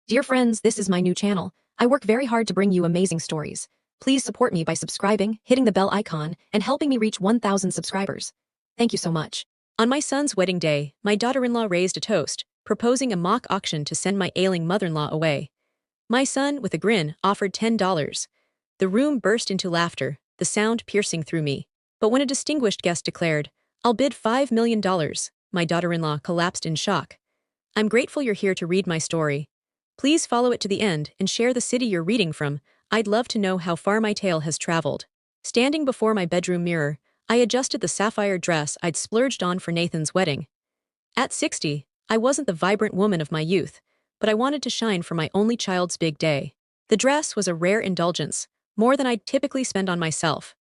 Dear friends, this is my new channel. I work very hard to bring you amazing stories. Please support me by subscribing, hitting the bell icon, and helping me reach 1,000 subscribers. Thank you so much. On my son's wedding day, my daughter-in-law raised a toast, proposing a mock auction to send my ailing mother-in-law away. My son, with a grin, offered $10. The room burst into laughter, the sound piercing through me. But when a distinguished guest declared, "I'll bid $5 million," my daughter-in-law collapsed in shock. I'm grateful you're here to read my story. Please follow it to the end and share the city you're reading from. I'd love to know how far my tale has traveled. Standing before my bedroom mirror, I adjusted the sapphire dress I'd splurged on for Nathan's wedding. At 60, I wasn't the vibrant woman of my youth, but I wanted to shine for my only child's big day. The dress was a rare indulgence, more than I'd typically spend on myself.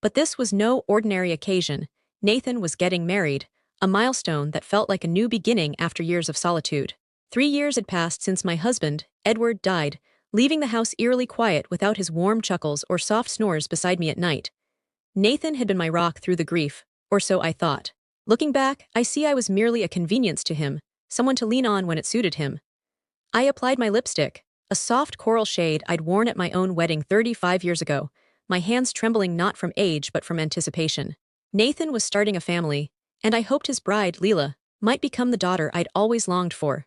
But this was no ordinary occasion. Nathan was getting married, a milestone that felt like a new beginning after years of solitude. 3 years had passed since my husband, Edward, died, leaving the house eerily quiet without his warm chuckles or soft snores beside me at night. Nathan had been my rock through the grief, or so I thought. Looking back, I see I was merely a convenience to him, someone to lean on when it suited him. I applied my lipstick, a soft coral shade I'd worn at my own wedding 35 years ago, my hands trembling not from age but from anticipation. Nathan was starting a family, and I hoped his bride, Leela, might become the daughter I'd always longed for.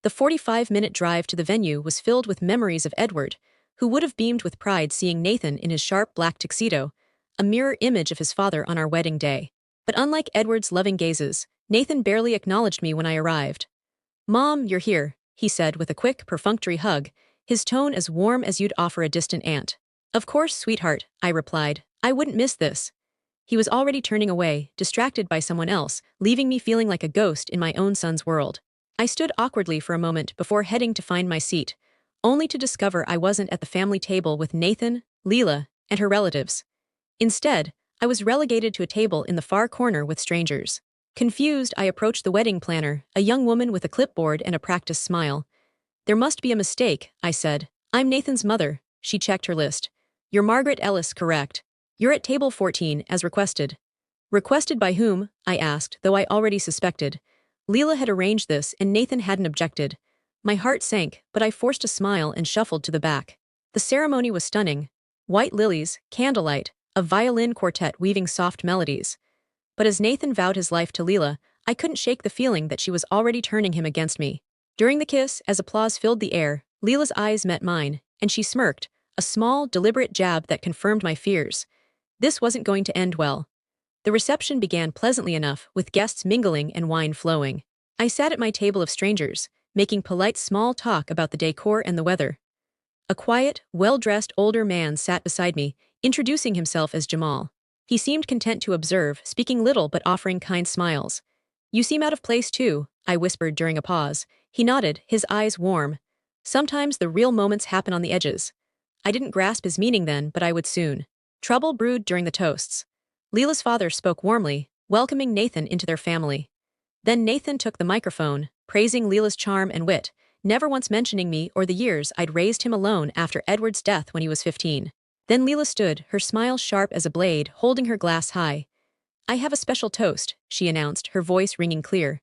The 45-minute drive to the venue was filled with memories of Edward, who would have beamed with pride seeing Nathan in his sharp black tuxedo, a mirror image of his father on our wedding day. But unlike Edward's loving gazes, Nathan barely acknowledged me when I arrived. "Mom, you're here," he said with a quick, perfunctory hug, his tone as warm as you'd offer a distant aunt. "Of course, sweetheart," I replied. "I wouldn't miss this." He was already turning away, distracted by someone else, leaving me feeling like a ghost in my own son's world. I stood awkwardly for a moment before heading to find my seat, only to discover I wasn't at the family table with Nathan, Leela, and her relatives. Instead, I was relegated to a table in the far corner with strangers. Confused, I approached the wedding planner, a young woman with a clipboard and a practiced smile. "There must be a mistake," I said. "I'm Nathan's mother." She checked her list. "You're Margaret Ellis, correct? You're at table 14, as requested." "Requested by whom?" I asked, though I already suspected. Leela had arranged this and Nathan hadn't objected. My heart sank, but I forced a smile and shuffled to the back. The ceremony was stunning. White lilies, candlelight, a violin quartet weaving soft melodies. But as Nathan vowed his life to Leela, I couldn't shake the feeling that she was already turning him against me. During the kiss, as applause filled the air, Leela's eyes met mine, and she smirked, a small, deliberate jab that confirmed my fears. This wasn't going to end well. The reception began pleasantly enough, with guests mingling and wine flowing. I sat at my table of strangers, making polite small talk about the decor and the weather. A quiet, well-dressed older man sat beside me, introducing himself as Jamal. He seemed content to observe, speaking little but offering kind smiles. "You seem out of place too," I whispered during a pause. He nodded, his eyes warm. Sometimes the real moments happen on the edges. I didn't grasp his meaning then, but I would soon. Trouble brewed during the toasts. Leela's father spoke warmly, welcoming Nathan into their family. Then Nathan took the microphone, praising Leela's charm and wit, never once mentioning me or the years I'd raised him alone after Edward's death when he was 15. Then Leela stood, her smile sharp as a blade, holding her glass high. "I have a special toast," she announced, her voice ringing clear.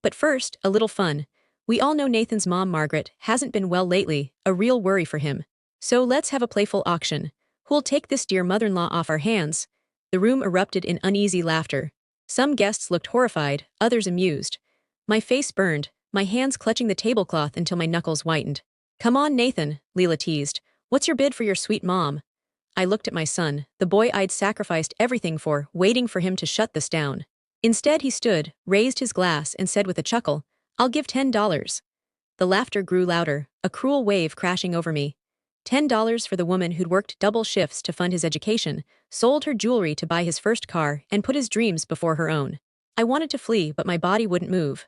"But first, a little fun. We all know Nathan's mom, Margaret, hasn't been well lately, a real worry for him. So let's have a playful auction. Who'll take this dear mother-in-law off our hands?" The room erupted in uneasy laughter. Some guests looked horrified, others amused. My face burned, my hands clutching the tablecloth until my knuckles whitened. "Come on, Nathan," Leela teased. "What's your bid for your sweet mom?" I looked at my son, the boy I'd sacrificed everything for, waiting for him to shut this down. Instead he stood, raised his glass and said with a chuckle, "I'll give $10. The laughter grew louder, a cruel wave crashing over me. $10 for the woman who'd worked double shifts to fund his education, sold her jewelry to buy his first car, and put his dreams before her own. I wanted to flee, but my body wouldn't move.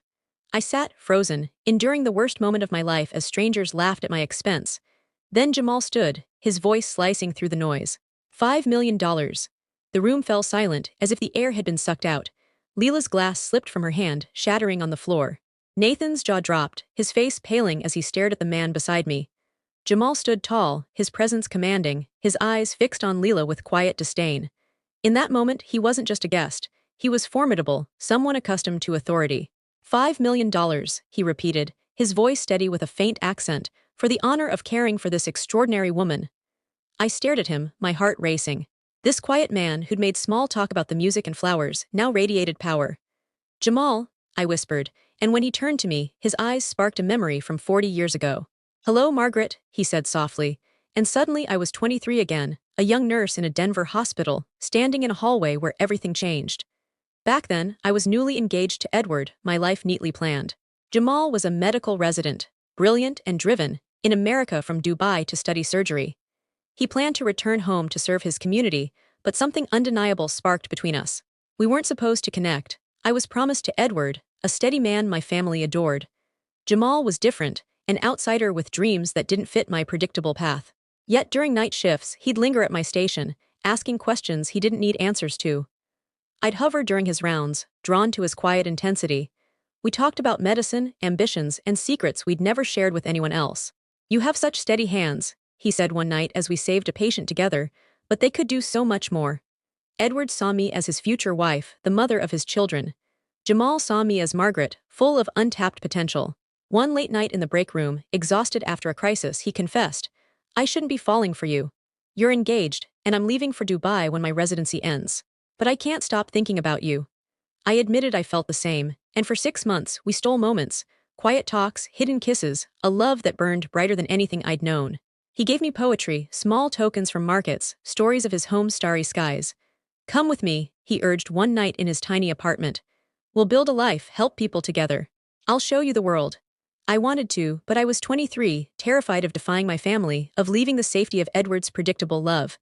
I sat, frozen, enduring the worst moment of my life as strangers laughed at my expense. Then Jamal stood, his voice slicing through the noise. $5 million. The room fell silent, as if the air had been sucked out. Leela's glass slipped from her hand, shattering on the floor. Nathan's jaw dropped, his face paling as he stared at the man beside me. Jamal stood tall, his presence commanding, his eyes fixed on Leela with quiet disdain. In that moment, he wasn't just a guest. He was formidable, someone accustomed to authority. $5 million, he repeated, his voice steady with a faint accent, for the honor of caring for this extraordinary woman. I stared at him, my heart racing. This quiet man who'd made small talk about the music and flowers now radiated power. Jamal, I whispered, and when he turned to me, his eyes sparked a memory from 40 years ago. Hello, Margaret, he said softly, and suddenly I was 23 again, a young nurse in a Denver hospital, standing in a hallway where everything changed. Back then, I was newly engaged to Edward, my life neatly planned. Jamal was a medical resident, brilliant and driven, in America from Dubai to study surgery. He planned to return home to serve his community, but something undeniable sparked between us. We weren't supposed to connect. I was promised to Edward, a steady man my family adored. Jamal was different, an outsider with dreams that didn't fit my predictable path. Yet during night shifts, he'd linger at my station, asking questions he didn't need answers to. I'd hover during his rounds, drawn to his quiet intensity. We talked about medicine, ambitions, and secrets we'd never shared with anyone else. You have such steady hands, he said one night as we saved a patient together, but they could do so much more. Edward saw me as his future wife, the mother of his children. Jamal saw me as Margaret, full of untapped potential. One late night in the break room, exhausted after a crisis, he confessed, I shouldn't be falling for you. You're engaged, and I'm leaving for Dubai when my residency ends. But I can't stop thinking about you. I admitted I felt the same, and for 6 months we stole moments, quiet talks, hidden kisses, a love that burned brighter than anything I'd known. He gave me poetry, small tokens from markets, stories of his home's starry skies. Come with me, he urged one night in his tiny apartment. We'll build a life, help people together. I'll show you the world. I wanted to, but I was 23, terrified of defying my family, of leaving the safety of Edward's predictable love.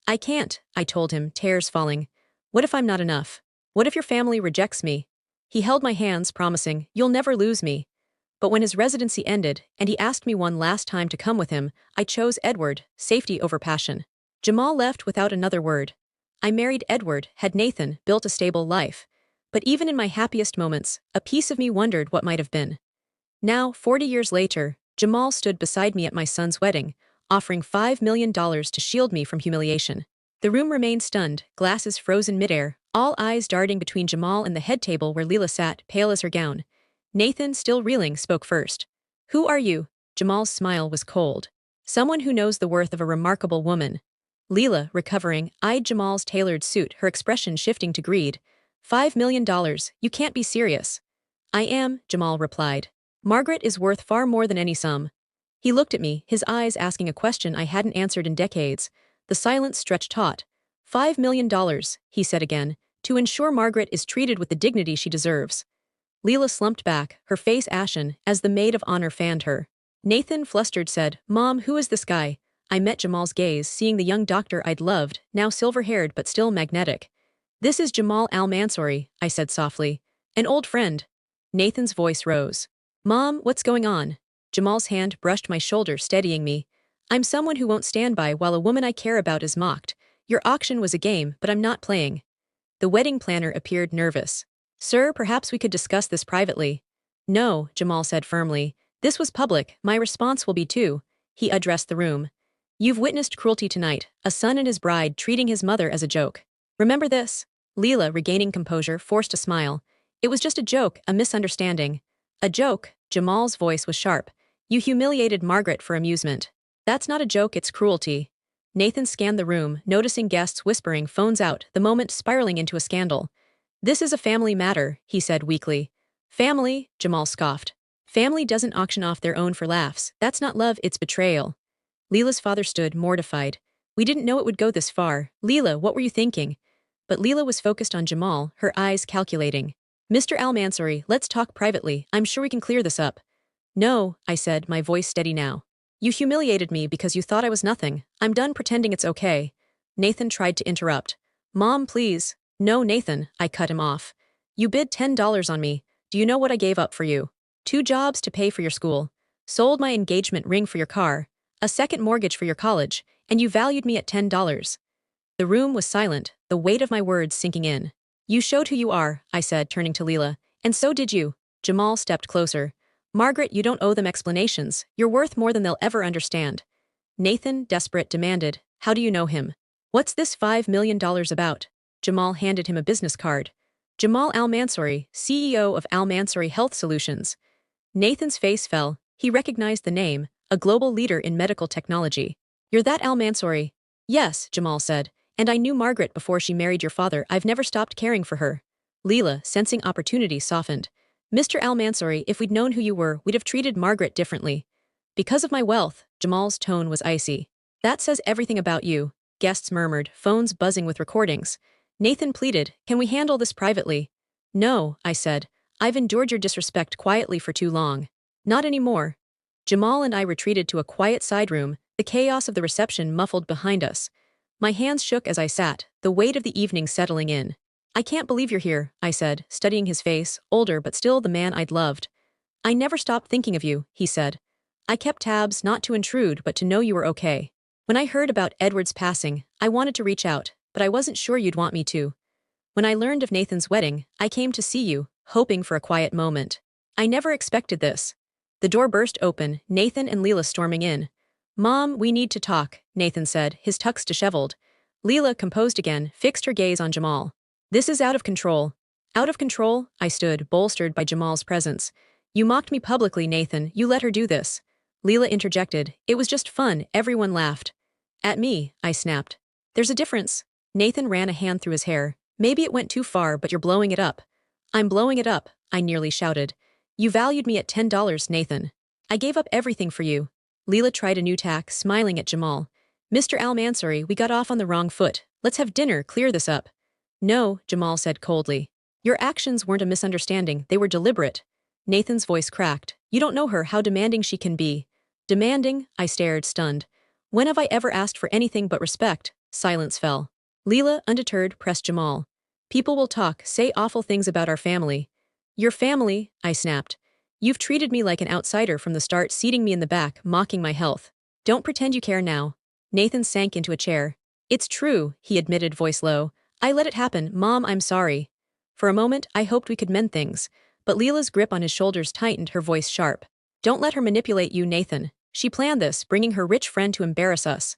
I can't, I told him, tears falling. What if I'm not enough? What if your family rejects me? He held my hands, promising, you'll never lose me. But when his residency ended, and he asked me one last time to come with him, I chose Edward, safety over passion. Jamal left without another word. I married Edward, had Nathan, built a stable life. But even in my happiest moments, a piece of me wondered what might have been. Now, 40 years later, Jamal stood beside me at my son's wedding, offering $5 million to shield me from humiliation. The room remained stunned, glasses frozen midair, all eyes darting between Jamal and the head table where Leela sat, pale as her gown. Nathan, still reeling, spoke first. Who are you? Jamal's smile was cold. Someone who knows the worth of a remarkable woman. Leela, recovering, eyed Jamal's tailored suit, her expression shifting to greed. $5 million, you can't be serious. I am, Jamal replied. Margaret is worth far more than any sum. He looked at me, his eyes asking a question I hadn't answered in decades. The silence stretched taut. $5 million, he said again, to ensure Margaret is treated with the dignity she deserves. Leela slumped back, her face ashen, as the maid of honor fanned her. Nathan, flustered, said, Mom, who is this guy? I met Jamal's gaze, seeing the young doctor I'd loved, now silver-haired but still magnetic. This is Jamal Al-Mansouri, I said softly. An old friend. Nathan's voice rose. Mom, what's going on? Jamal's hand brushed my shoulder, steadying me. I'm someone who won't stand by while a woman I care about is mocked. Your auction was a game, but I'm not playing. The wedding planner appeared nervous. Sir, perhaps we could discuss this privately. No, Jamal said firmly. This was public, my response will be too. He addressed the room. You've witnessed cruelty tonight, a son and his bride treating his mother as a joke. Remember this? Leela, regaining composure, forced a smile. It was just a joke, a misunderstanding. A joke, Jamal's voice was sharp. You humiliated Margaret for amusement. That's not a joke, it's cruelty. Nathan scanned the room, noticing guests whispering, phones out, the moment spiraling into a scandal. This is a family matter, he said weakly. Family, Jamal scoffed. Family doesn't auction off their own for laughs. That's not love, it's betrayal. Leela's father stood, mortified. We didn't know it would go this far. Leela, what were you thinking? But Leela was focused on Jamal, her eyes calculating. Mr. Al-Mansouri, let's talk privately. I'm sure we can clear this up. No, I said, my voice steady now. You humiliated me because you thought I was nothing. I'm done pretending it's okay. Nathan tried to interrupt. Mom, please. No, Nathan, I cut him off. You bid $10 on me. Do you know what I gave up for you? 2 jobs to pay for your school. Sold my engagement ring for your car. A second mortgage for your college. And you valued me at $10. The room was silent, the weight of my words sinking in. You showed who you are, I said, turning to Leela. And so did you. Jamal stepped closer. Margaret, you don't owe them explanations. You're worth more than they'll ever understand. Nathan, desperate, demanded, how do you know him? What's this $5 million about? Jamal handed him a business card. Jamal Al-Mansouri, CEO of Al-Mansouri Health Solutions. Nathan's face fell. He recognized the name, a global leader in medical technology. You're that Al Mansouri? Yes, Jamal said. And I knew Margaret before she married your father. I've never stopped caring for her. Leela, sensing opportunity, softened. Mr. Al Mansouri, if we'd known who you were, we'd have treated Margaret differently. Because of my wealth, Jamal's tone was icy. That says everything about you, guests murmured, phones buzzing with recordings. Nathan pleaded, can we handle this privately? No, I said. I've endured your disrespect quietly for too long. Not anymore. Jamal and I retreated to a quiet side room, the chaos of the reception muffled behind us. My hands shook as I sat, the weight of the evening settling in. I can't believe you're here, I said, studying his face, older but still the man I'd loved. I never stopped thinking of you, he said. I kept tabs not to intrude but to know you were okay. When I heard about Edward's passing, I wanted to reach out, but I wasn't sure you'd want me to. When I learned of Nathan's wedding, I came to see you, hoping for a quiet moment. I never expected this. The door burst open, Nathan and Leela storming in. Mom, we need to talk, Nathan said, his tux disheveled. Leela, composed again, fixed her gaze on Jamal. This is out of control. Out of control? I stood, bolstered by Jamal's presence. You mocked me publicly, Nathan. You let her do this. Leela interjected. It was just fun. Everyone laughed. At me, I snapped. There's a difference. Nathan ran a hand through his hair. Maybe it went too far, but you're blowing it up. I'm blowing it up, I nearly shouted. You valued me at $10, Nathan. I gave up everything for you. Leela tried a new tack, smiling at Jamal. Mr. Al Mansouri, we got off on the wrong foot. Let's have dinner, clear this up. No, Jamal said coldly. Your actions weren't a misunderstanding, they were deliberate. Nathan's voice cracked. You don't know her, how demanding she can be. Demanding? I stared, stunned. When have I ever asked for anything but respect? Silence fell. Leela, undeterred, pressed Jamal. People will talk, say awful things about our family. Your family? I snapped. You've treated me like an outsider from the start, seating me in the back, mocking my health. Don't pretend you care now. Nathan sank into a chair. It's true, he admitted, voice low. I let it happen. Mom, I'm sorry. For a moment, I hoped we could mend things, but Leela's grip on his shoulders tightened, her voice sharp. Don't let her manipulate you, Nathan. She planned this, bringing her rich friend to embarrass us.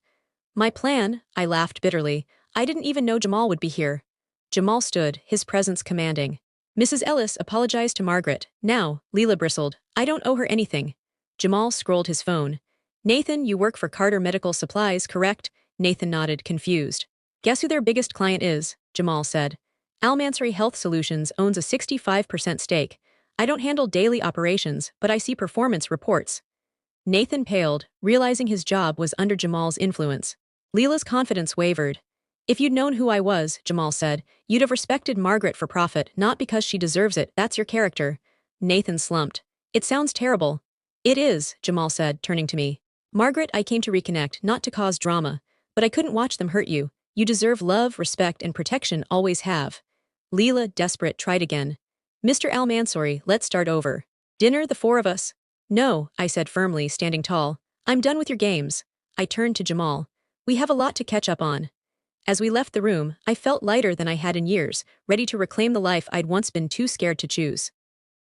My plan? I laughed bitterly. I didn't even know Jamal would be here. Jamal stood, his presence commanding. Mrs. Ellis apologized to Margaret. Now, Leela bristled. I don't owe her anything. Jamal scrolled his phone. Nathan, you work for Carter Medical Supplies, correct? Nathan nodded, confused. Guess who their biggest client is? Jamal said. Al Mansouri Health Solutions owns a 65% stake. I don't handle daily operations, but I see performance reports. Nathan paled, realizing his job was under Jamal's influence. Leela's confidence wavered. If you'd known who I was, Jamal said, you'd have respected Margaret for profit, not because she deserves it. That's your character. Nathan slumped. It sounds terrible. It is, Jamal said, turning to me. Margaret, I came to reconnect, not to cause drama. But I couldn't watch them hurt you. You deserve love, respect, and protection, always have. Leela, desperate, tried again. Mr. Al Mansouri, let's start over. Dinner, the four of us? No, I said firmly, standing tall. I'm done with your games. I turned to Jamal. We have a lot to catch up on. As we left the room, I felt lighter than I had in years, ready to reclaim the life I'd once been too scared to choose.